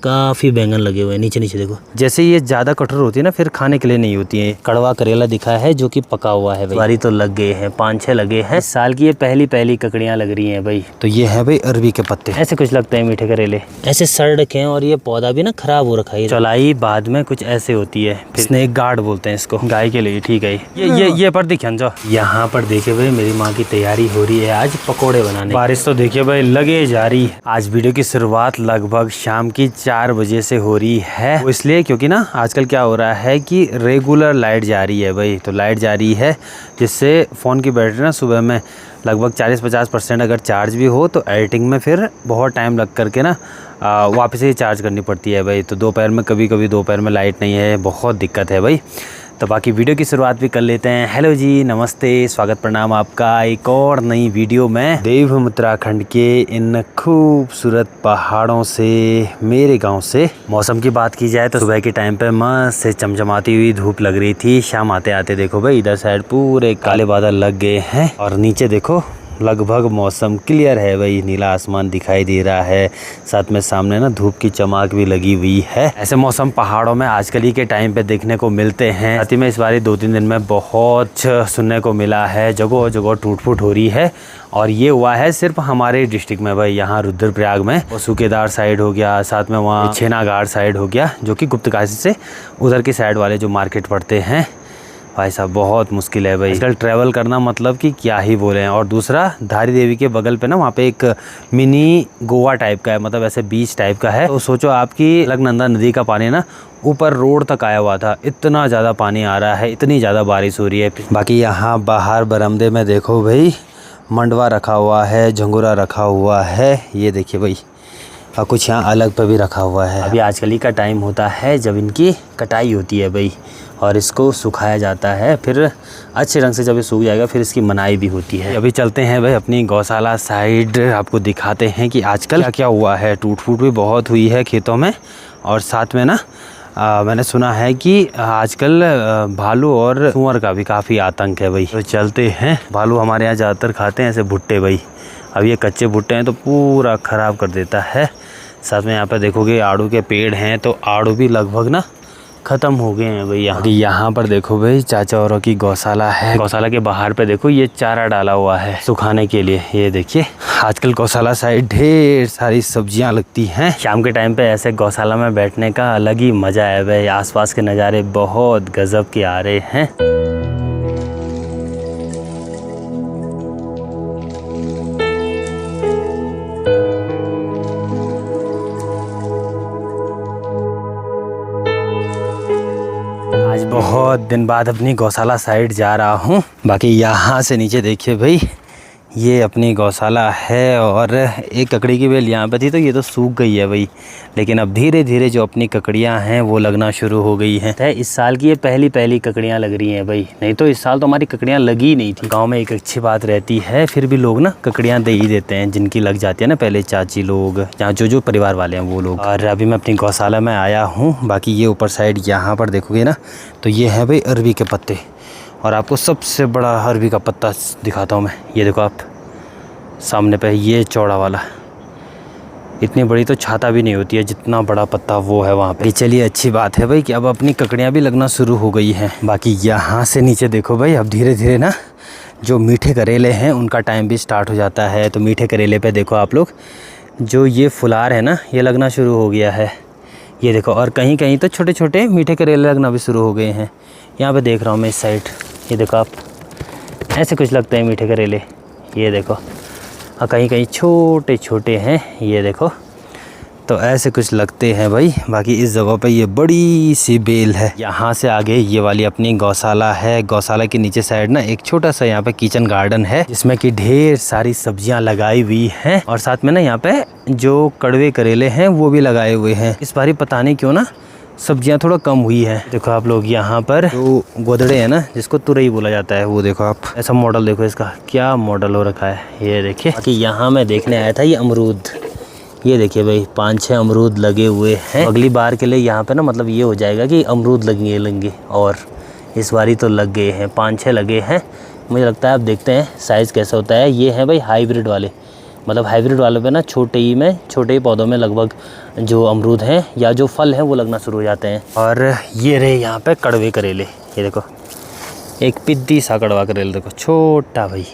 काफ़ी बैंगन लगे हुए हैं नीचे नीचे देखो। जैसे ये ज़्यादा कठोर होती है ना फिर खाने के लिए नहीं होती है। कड़वा करेला दिखा है जो कि पका हुआ है भाई। बारी तो लग गए हैं, 5-6 लगे हैं। इस साल की ये पहली ककड़ियाँ लग रही हैं भाई। तो ये है भाई अरबी के पत्ते, ऐसे कुछ लगते हैं मीठे करेले, ऐसे सड़ रखे हैं और ये पौधा भी ना खराब हो रखा है। चलाई बाद में कुछ ऐसे होती है, फिर स्नेक गार्ड बोलते हैं इसको, गाय के लिए। ठीक है, ये पर दिखे जो यहाँ पर देखे भाई मेरी माँ की तैयारी हो रही है आज पकोड़े बनाने। बारिश तो देखिए भाई लगे जा रही है। आज वीडियो की शुरुआत लगभग शाम की 4 बजे से हो रही है, वो इसलिए क्योंकि ना आजकल क्या हो रहा है कि रेगुलर लाइट जा रही है भाई। तो लाइट जा रही है जिससे फ़ोन की बैटरी ना सुबह में लगभग 40-50% अगर चार्ज भी हो तो एडिटिंग में फिर बहुत टाइम लग करके ना वापस ही चार्ज करनी पड़ती है भाई। तो दोपहर में कभी दोपहर में लाइट नहीं है, बहुत दिक्कत है भाई। तो बाकी वीडियो की शुरुआत भी कर लेते हैं। हेलो जी, नमस्ते, स्वागत प्रणाम आपका एक और नई वीडियो में देवभूमि उत्तराखंड के इन खूबसूरत पहाड़ों से, मेरे गांव से। मौसम की बात की जाए तो सुबह के टाइम पे मस्त से चमचमाती हुई धूप लग रही थी। शाम आते आते देखो भाई इधर साइड पूरे काले बादल लग गए हैं और नीचे देखो लगभग मौसम क्लियर है भाई, नीला आसमान दिखाई दे रहा है, साथ में सामने ना धूप की चमक भी लगी हुई है। ऐसे मौसम पहाड़ों में आजकल ही के टाइम पे देखने को मिलते हैं। साथ ही में इस बार 2-3 दिन में बहुत सुनने को मिला है, जगह जगह टूट फूट हो रही है। और ये हुआ है सिर्फ हमारे डिस्ट्रिक्ट में भाई, यहाँ रुद्रप्रयाग में वो सुकेदार साइड हो गया, साथ में वहाँ छेनागाड़ साइड हो गया, जो कि गुप्तकाशी से उधर की साइड वाले जो मार्केट पड़ते हैं। भाई साहब बहुत मुश्किल है भाई आजकल ट्रैवल करना, मतलब कि क्या ही बोले हैं। और दूसरा धारी देवी के बगल पे ना वहाँ पे एक मिनी गोवा टाइप का है, मतलब ऐसे बीच टाइप का है। तो सोचो आपकी अलकनंदा नदी का पानी ना ऊपर रोड तक आया हुआ था, इतना ज़्यादा पानी आ रहा है, इतनी ज़्यादा बारिश हो रही है। बाकी यहाँ बाहर बरामदे में देखो भाई मंडवा रखा हुआ है, झंगोरा रखा हुआ है, ये देखिए भाई, और कुछ यहाँ अलग पे भी रखा हुआ है। अभी आजकल ही का टाइम होता है जब इनकी कटाई होती है भाई, और इसको सुखाया जाता है, फिर अच्छे रंग से जब ये सूख जाएगा फिर इसकी मनाई भी होती है। अभी चलते हैं भाई अपनी गौशाला साइड, आपको दिखाते हैं कि आजकल क्या क्या हुआ है। टूट फूट भी बहुत हुई है खेतों में, और साथ में ना मैंने सुना है कि आजकल भालू और सुअर का भी काफ़ी आतंक है भाई। तो चलते हैं, भालू हमारे यहाँ ज़्यादातर खाते हैं ऐसे भुट्टे भाई। अब ये कच्चे भुट्टे हैं तो पूरा ख़राब कर देता है। साथ में यहाँ पर देखोगे आड़ू के पेड़ हैं, तो आड़ू भी लगभग ना ख़त्म हो गए हैं भैया। यहाँ पर देखो भाई चाचा औरों की गौशाला है। गौशाला के बाहर पे देखो ये चारा डाला हुआ है सुखाने के लिए। ये देखिए आजकल गौशाला साइड ढेर सारी सब्जियां लगती हैं। शाम के टाइम पे ऐसे गौशाला में बैठने का अलग ही मज़ा है भाई। आसपास के नज़ारे बहुत गजब के आ रहे हैं। आज बहुत दिन बाद अपनी गौशाला साइड जा रहा हूँ। बाकी यहाँ से नीचे देखिए भाई ये अपनी गौशाला है, और एक ककड़ी की बेल यहाँ पे थी तो ये तो सूख गई है भाई। लेकिन अब धीरे धीरे जो अपनी ककड़ियाँ हैं वो लगना शुरू हो गई हैं। इस साल की ये पहली ककड़ियाँ लग रही हैं भाई, नहीं तो इस साल तो हमारी ककड़ियाँ लगी ही नहीं थी। गांव में एक अच्छी बात रहती है, फिर भी लोग ना ककड़ियाँ दे ही देते हैं जिनकी लग जाती है ना, पहले चाची लोग यहाँ जो परिवार वाले हैं वो लोग। और अभी मैं अपनी गौशाला में आया हूँ। बाकी ये ऊपर साइड यहाँ पर देखोगे ना तो ये है भाई अरबी के पत्ते, और आपको सबसे बड़ा अरबी का पत्ता दिखाता हूँ मैं। ये देखो आप सामने पे, ये चौड़ा वाला, इतनी बड़ी तो छाता भी नहीं होती है जितना बड़ा पत्ता वो है वहाँ पे। चलिए अच्छी बात है भाई कि अब अपनी ककड़ियाँ भी लगना शुरू हो गई हैं। बाकी यहाँ से नीचे देखो भाई अब धीरे धीरे ना जो मीठे करेले हैं उनका टाइम भी स्टार्ट हो जाता है। तो मीठे करेले पे देखो आप लोग, जो ये फुलार है ना ये लगना शुरू हो गया है, ये देखो। और कहीं कहीं तो छोटे छोटे मीठे करेले लगना भी शुरू हो गए हैं। यहाँ पे देख रहा हूँ मैं इस साइड, ये देखो आप, ऐसे कुछ लगते हैं मीठे करेले, ये देखो। और कहीं कहीं छोटे छोटे हैं, ये देखो, तो ऐसे कुछ लगते हैं भाई। बाकी इस जगह पे ये बड़ी सी बेल है। यहाँ से आगे ये वाली अपनी गौशाला है। गौशाला के नीचे साइड ना एक छोटा सा यहाँ पे किचन गार्डन है जिसमें कि ढेर सारी सब्जियां लगाई हुई हैं, और साथ में ना यहाँ पे जो कड़वे करेले हैं वो भी लगाए हुए हैं। इस बारी पता नहीं क्यों ना सब्जियां थोड़ा कम हुई है। देखो आप लोग यहाँ पर जो गोदड़े है ना जिसको तुरई बोला जाता है, वो देखो आप, ऐसा मॉडल देखो इसका क्या मॉडल हो रखा है, ये देखिए। बाकी यहाँ मैं देखने आया था ये अमरूद, ये देखिए भाई 5-6 अमरूद लगे हुए हैं। अगली बार के लिए यहाँ पे ना मतलब ये हो जाएगा कि अमरूद लगेंगे, और इस बारी तो लग गए हैं, 5-6 लगे हैं। मुझे लगता है अब देखते हैं साइज़ कैसा होता है। ये है भाई हाइब्रिड वाले, मतलब हाइब्रिड वालों पे ना छोटे ही पौधों में लगभग जो अमरूद हैं या जो फल हैं वो लगना शुरू हो जाते हैं। और ये रहे यहाँ पे कड़वे करेले, ये देखो एक पिद्दी सा कड़वा करेला देखो छोटा भाई,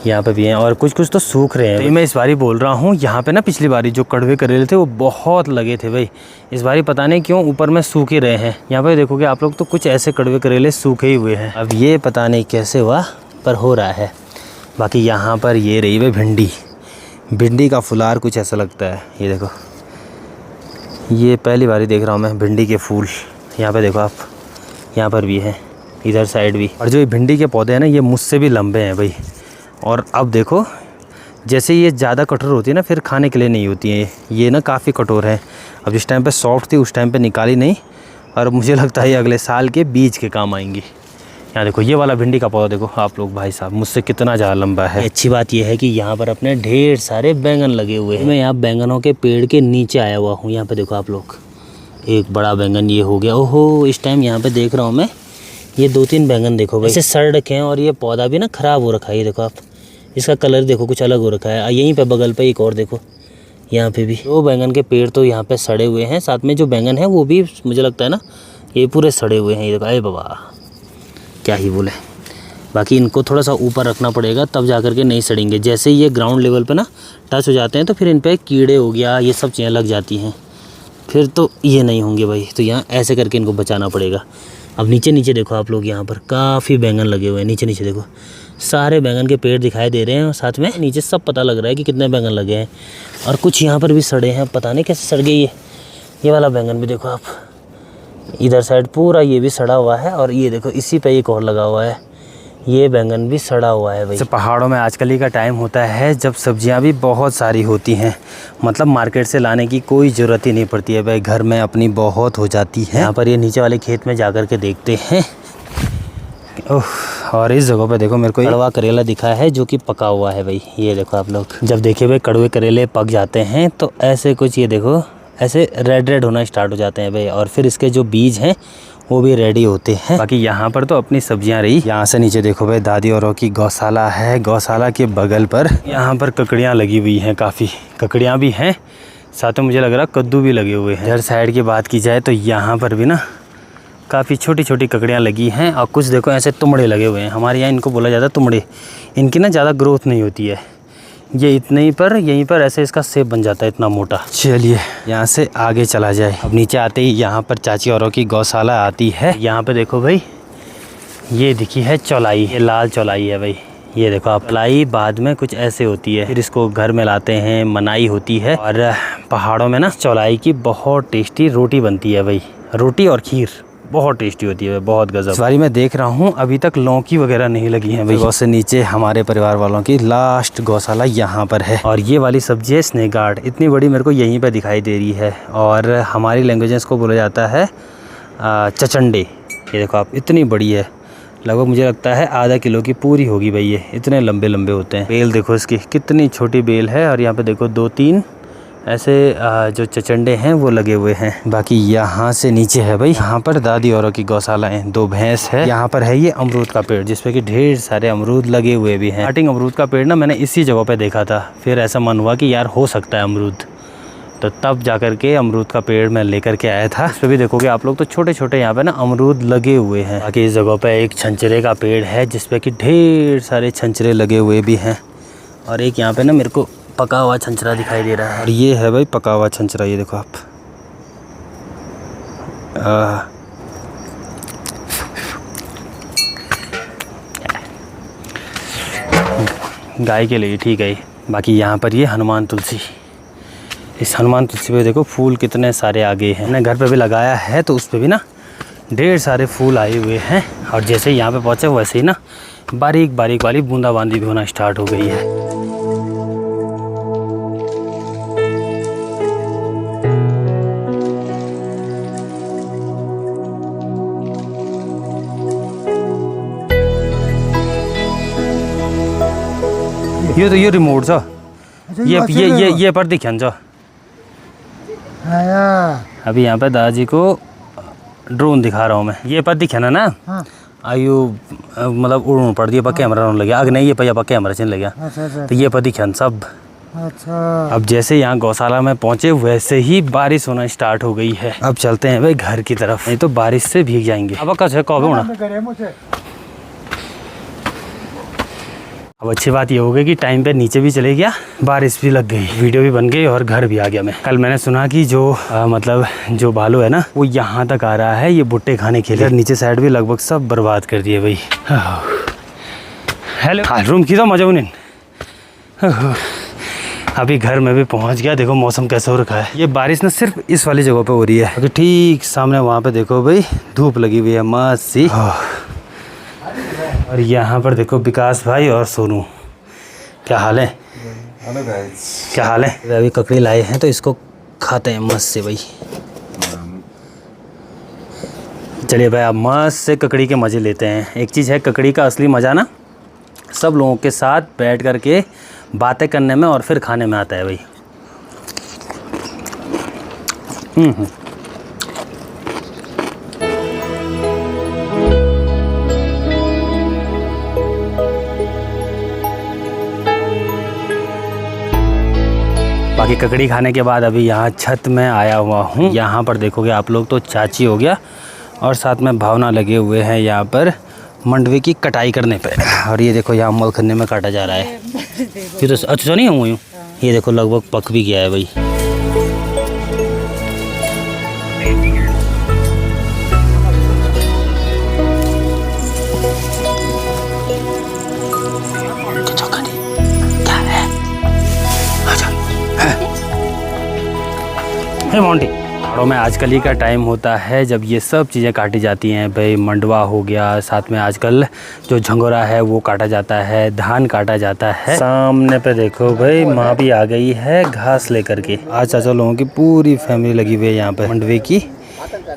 यहाँ पे भी हैं और कुछ कुछ तो सूख रहे हैं। तो मैं इस बारी बोल रहा हूँ, यहाँ पे ना पिछली बारी जो कड़वे करेले थे वो बहुत लगे थे भाई, इस बारी पता नहीं क्यों ऊपर में सूखे रहे हैं। यहाँ पे देखोगे आप लोग तो कुछ ऐसे कड़वे करेले सूखे ही हुए हैं। अब ये पता नहीं कैसे हुआ पर हो रहा है। बाकी यहाँ पर ये रही भाई भिंडी का फुलार कुछ ऐसा लगता है, ये देखो ये पहली बारी देख रहा हूँ मैं भिंडी के फूल। यहाँ पे देखो आप, यहाँ पर भी है, इधर साइड भी। और जो ये भिंडी के पौधे हैं ना ये मुझसे भी लंबे हैं भाई। और अब देखो जैसे ये ज़्यादा कठोर होती है ना फिर खाने के लिए नहीं होती है, ये ना काफ़ी कठोर है। अब जिस टाइम पे सॉफ्ट थी उस टाइम पे निकाली नहीं, और मुझे लगता है ये अगले साल के बीज के काम आएंगी। यहाँ देखो ये वाला भिंडी का पौधा देखो आप लोग भाई साहब, मुझसे कितना ज़्यादा लंबा है। अच्छी बात यह है कि यहाँ पर अपने ढेर सारे बैंगन लगे हुए हैं। मैं यहाँ बैंगनों के पेड़ के नीचे आया हुआ हूँ। यहाँ पे देखो आप लोग, एक बड़ा बैंगन ये हो गया। ओहो, इस टाइम यहाँ पे देख रहा हूँ मैं ये 2-3 बैंगन देखो भाई ऐसे सड़ रखे हैं, और ये पौधा भी ना ख़राब हो रखा है। ये देखो आप, इसका कलर देखो कुछ अलग हो रखा है। यहीं पे बगल पे एक और देखो, यहाँ पे भी 2 बैंगन के पेड़ तो यहाँ पे सड़े हुए हैं। साथ में जो बैंगन है वो भी मुझे लगता है ना ये पूरे सड़े हुए हैं। ये देखो, अरे बाबा क्या ही बोले। बाकी इनको थोड़ा सा ऊपर रखना पड़ेगा तब जा कर के नहीं सड़ेंगे। जैसे ये ग्राउंड लेवल पे ना टच हो जाते हैं तो फिर इन पे कीड़े हो गया ये सब चीज़ें लग जाती हैं, फिर तो ये नहीं होंगे भाई। तो यहाँ ऐसे करके इनको बचाना पड़ेगा। अब नीचे देखो आप लोग, यहाँ पर काफ़ी बैंगन लगे हुए हैं। नीचे देखो सारे बैंगन के पेड़ दिखाई दे रहे हैं, और साथ में नीचे सब पता लग रहा है कि कितने बैंगन लगे हैं। और कुछ यहाँ पर भी सड़े हैं, पता नहीं कैसे सड़ गई है। ये वाला बैंगन भी देखो आप, इधर साइड पूरा ये भी सड़ा हुआ है। और ये देखो इसी पे एक और लगा हुआ है, ये बैंगन भी सड़ा हुआ है भाई। पहाड़ों में आजकल ही का टाइम होता है जब सब्जियां भी बहुत सारी होती हैं, मतलब मार्केट से लाने की कोई ज़रूरत ही नहीं पड़ती है भाई, घर में अपनी बहुत हो जाती है। यहाँ पर ये नीचे वाले खेत में जा कर के देखते हैं। ओह, और इस जगह पे देखो मेरे को कड़वा करेला दिखा है जो कि पका हुआ है भाई। ये देखो आप लोग, जब देखिए भाई कड़वे करेले पक जाते हैं तो ऐसे कुछ ये देखो ऐसे रेड होना स्टार्ट हो जाते हैं भाई, और फिर इसके जो बीज हैं वो भी रेडी होते हैं। बाकी यहाँ पर तो अपनी सब्जियाँ रही। यहाँ से नीचे देखो भाई दादी औरों की गौशाला है, गौशाला के बगल पर यहाँ पर ककड़ियाँ लगी हुई हैं, काफ़ी ककड़ियाँ भी हैं, साथ में मुझे लग रहा कद्दू भी लगे हुए हैं। इधर साइड की बात की जाए तो यहाँ पर भी ना काफ़ी छोटी छोटी ककड़ियाँ लगी हैं, और कुछ देखो ऐसे तुमड़े लगे हुए हैं। हमारे यहाँ इनको बोला जाता है तुमड़े। इनकी ना ज़्यादा ग्रोथ नहीं होती है, ये इतने ही पर यहीं पर ऐसे इसका सेब बन जाता है इतना मोटा। चलिए यहाँ से आगे चला जाए। अब नीचे आते ही यहाँ पर चाची औरों की गौशाला आती है। यहाँ पे देखो भाई ये दिखी है चौलाई, ये लाल चौलाई है भाई। ये देखो आप, चौलाई बाद में कुछ ऐसे होती है, फिर इसको घर में लाते हैं, मनाई होती है। और पहाड़ों में ना चौलाई की बहुत टेस्टी रोटी बनती है भाई, रोटी और खीर बहुत टेस्टी होती है, बहुत गजब। इस बारी मैं देख रहा हूँ अभी तक लौकी वगैरह नहीं लगी हैं भाई। गौ से नीचे हमारे परिवार वालों की लास्ट गौशाला यहाँ पर है। और ये वाली सब्जी है स्नेक गार्ड, इतनी बड़ी मेरे को यहीं पे दिखाई दे रही है, और हमारी लैंग्वेज में इसको बोला जाता है चचंडे। ये देखो आप, इतनी बड़ी है, लगभग मुझे लगता है आधा किलो की पूरी होगी भाई। ये इतने लंबे लंबे होते हैं। बेल देखो इसकी कितनी छोटी बेल है, और यहाँ पे देखो 2-3 ऐसे जो चचंडे हैं वो लगे हुए हैं। बाकी यहाँ से नीचे है भाई, यहाँ पर दादी औरों की गौशाला है, 2 भैंस है। यहाँ पर है ये अमरूद का पेड़ जिसपे कि ढेर सारे अमरूद लगे हुए भी हैं। स्टार्टिंग अमरूद का पेड़ ना मैंने इसी जगह पे देखा था, फिर ऐसा मन हुआ कि यार हो सकता है अमरूद, तो तब जा कर के अमरूद का पेड़ मैं लेकर के आया था। इस पर भी देखोगे आप लोग तो छोटे छोटे यहाँ पे ना अमरूद लगे हुए हैं। बाकी इस जगह पे एक छंचरे का पेड़ है जिसपे कि ढेर सारे छंचरे लगे हुए भी हैं, और एक यहाँ पे ना मेरे को पका हुआ छंचरा दिखाई दे रहा है। और ये है भाई पका हुआ छंचरा, ये देखो आप। गाय के लिए ठीक है। बाकी यहाँ पर ये हनुमान तुलसी, इस हनुमान तुलसी पे देखो फूल कितने सारे आगे हैं। मैंने घर पे भी लगाया है तो उस पे भी ना ढेर सारे फूल आए हुए हैं। और जैसे ही यहाँ पे पहुँचे वैसे ही ना बारीक बारीक वाली बूंदाबांदी भी होना स्टार्ट हो गई है। यो तो यो रिमोट छ, ये पर दिखान छ। अभी यहाँ पे दादाजी को ड्रोन दिखा रहा हूँ मैं, ये पर दिखाना ना। आयु मतलब उड़ पड़ दिया पक्के कैमरा लगे आग नहीं ये पहिया पक्के कैमरा चल लगा। तो ये पति खन सब। अच्छा अब जैसे यहाँ गौशाला में पहुँचे वैसे ही बारिश होना स्टार्ट हो गई है। अब चलते हैं भाई घर की तरफ, नहीं तो बारिश से भीग जाएंगे। अब कैसे कब होना। अब अच्छी बात ये हो गई कि टाइम पे नीचे भी चले गया, बारिश भी लग गई, वीडियो भी बन गई और घर भी आ गया मैं। कल मैंने सुना कि जो मतलब जो भालू है ना वो यहाँ तक आ रहा है ये भुट्टे खाने के लिए। नीचे साइड भी लगभग सब बर्बाद कर दिए भाई। हेलो रूम की तो मजा उन्हें। अभी घर में भी पहुंच गया। देखो मौसम कैसा हो रखा है। ये बारिश ना सिर्फ इस वाली जगह पे हो रही है। अभी ठीक सामने वहाँ पे देखो भाई धूप लगी हुई है मस्त सी। और यहाँ पर देखो विकास भाई और सोनू, क्या हाल है? क्या हाल है? अभी ककड़ी लाए हैं तो इसको खाते हैं मस्त से भाई। चलिए भाई आप मस्त से ककड़ी के मज़े लेते हैं। एक चीज़ है ककड़ी का असली मज़ा ना सब लोगों के साथ बैठ करके बातें करने में और फिर खाने में आता है भाई। बाकी ककड़ी खाने के बाद अभी यहाँ छत में आया हुआ हूँ। यहाँ पर देखोगे आप लोग तो चाची हो गया और साथ में भावना लगे हुए हैं यहाँ पर मंडवे की कटाई करने पे। और ये देखो यहाँ मलखन्ने में काटा जा रहा है। ये तो अच्छा नहीं हूँ ये देखो लगभग पक भी गया है भाई। हे मोंटी पहाड़ों में आजकल ही का टाइम होता है जब ये सब चीज़ें काटी जाती हैं भाई। मंडवा हो गया, साथ में आजकल जो झंगोरा है वो काटा जाता है, धान काटा जाता है। सामने पे देखो भाई माँ भी आ गई है घास लेकर के। आज चाचा लोगों की पूरी फैमिली लगी हुई है यहाँ पे मंडवे की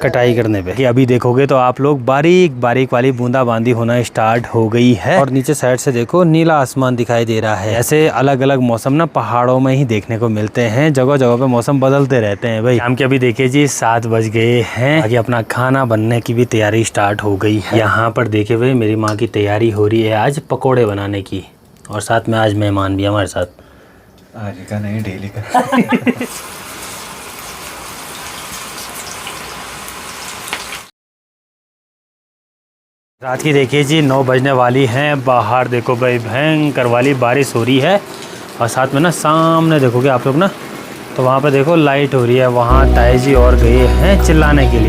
कटाई करने पे। अभी देखोगे तो आप लोग बारीक बारीक वाली बूंदाबांदी होना स्टार्ट हो गई है। और नीचे साइड से देखो नीला आसमान दिखाई दे रहा है। ऐसे अलग अलग मौसम ना पहाड़ों में ही देखने को मिलते हैं। जगह जगह पे मौसम बदलते रहते हैं भाई। शाम के अभी देखिए जी 7 बज गए हैं। आगे अपना खाना बनने की भी तैयारी स्टार्ट हो गई है। यहाँ पर देखे भाई मेरी माँ की तैयारी हो रही है आज पकौड़े बनाने की। और साथ में आज मेहमान भी हमारे साथ। आज का नहीं डेली का। रात की देखिए जी 9 बजने वाली हैं। बाहर देखो भाई भयंकर वाली बारिश हो रही है। और साथ में ना सामने देखोगे आप लोग ना तो वहाँ पे देखो लाइट हो रही है। वहाँ ताई जी और गए हैं चिल्लाने के लिए।